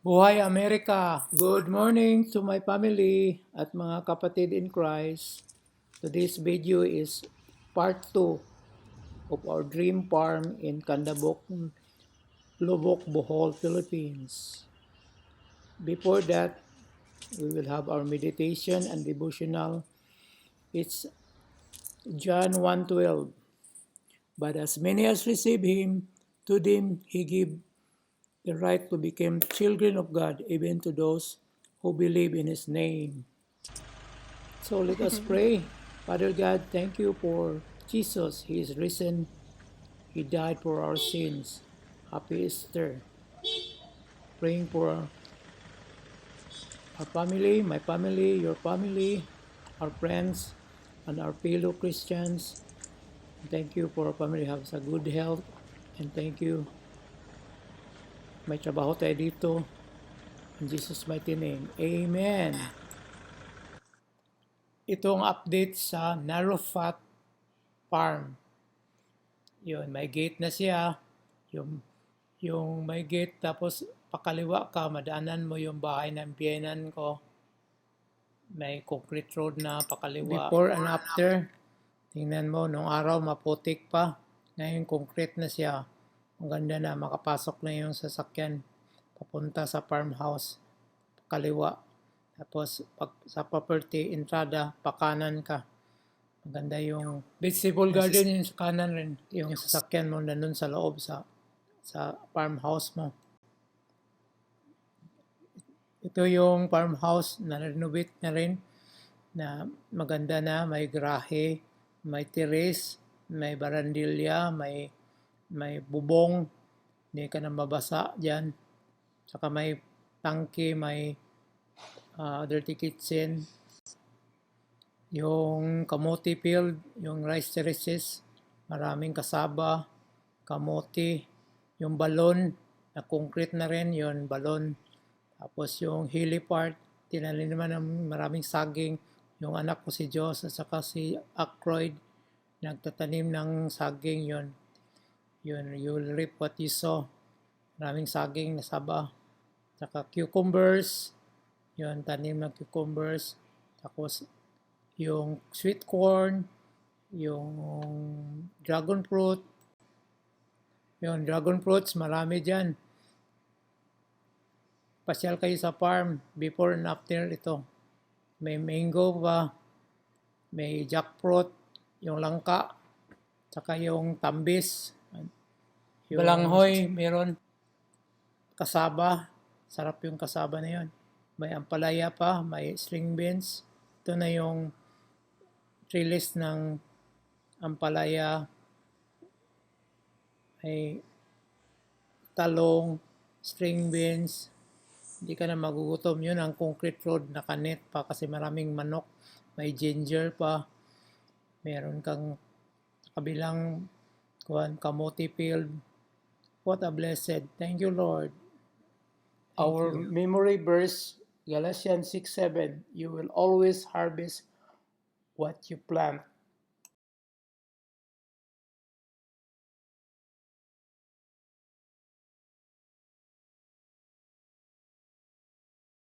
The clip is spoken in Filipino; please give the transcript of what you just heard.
Buhay Amerika! Good morning to my family at mga kapatid in Christ. Today's video is part 2 of our dream farm in Candabog, Lubok, Bohol, Philippines. Before that, we will have our meditation and devotional. It's John 1:12. But as many as receive him, to them he gave the right to become children of God, even to those who believe in his name. So let us pray. Father God, thank you for Jesus. He is risen. He died for our sins. Happy Easter. Praying for our family, my family, your family, our friends, and our fellow Christians. Thank you for our family have a good health. And thank you. May trabaho tayo dito. In Jesus' mighty name. Amen. Ito ang update sa Narrow Fat Farm. Yun, may gate na siya. Yung may gate, tapos pakaliwa ka, madaanan mo yung bahay ng biyenan ko. May concrete road na pakaliwa. Before and after, tingnan mo, nung araw maputik pa. Ngayon concrete na siya. Ang ganda na, makapasok na yung sasakyan papunta sa farmhouse. Pakaliwa. Tapos sa property, entrada, pakanan ka. Maganda yung vegetable garden yung sa kanan rin. Yung sasakyan mo nandun sa loob sa farmhouse mo. Ito yung farmhouse na renovate na rin na maganda na, may garahe, may terrace, may barandilya, may bubong, hindi ka na mabasa dyan. Saka may tangke, may dirty kitchen. Yung kamote field, yung rice terraces, maraming kasaba, kamote, yung balon, na concrete na rin, yung balon. Tapos yung hilly part, tinanim naman ng maraming saging. Yung anak ko si Joss at saka si Ackroyd, nagtatanim ng saging yun. Yun, you'll reap what you sow. Maraming saging na saba. Saka cucumbers, yun, tanim ng cucumbers. Tapos yung sweet corn, yung dragon fruit. Yung dragon fruits, marami dyan. Pasyal kayo sa farm, before and after ito. May mango pa, may jackfruit, yung langka, saka yung tambis. Yung balanghoy, meron. Kasaba, sarap yung kasaba na yun. May ampalaya pa, may string beans. Ito na yung trellis ng ampalaya. May talong, string beans. Hindi ka na magugutom. Yun ang concrete road, nakanet pa kasi maraming manok. May ginger pa. Meron kang kabilang kamote field. What a blessed. Thank you, Lord. Our memory verse, Galatians 6:7. You will always harvest what you plant.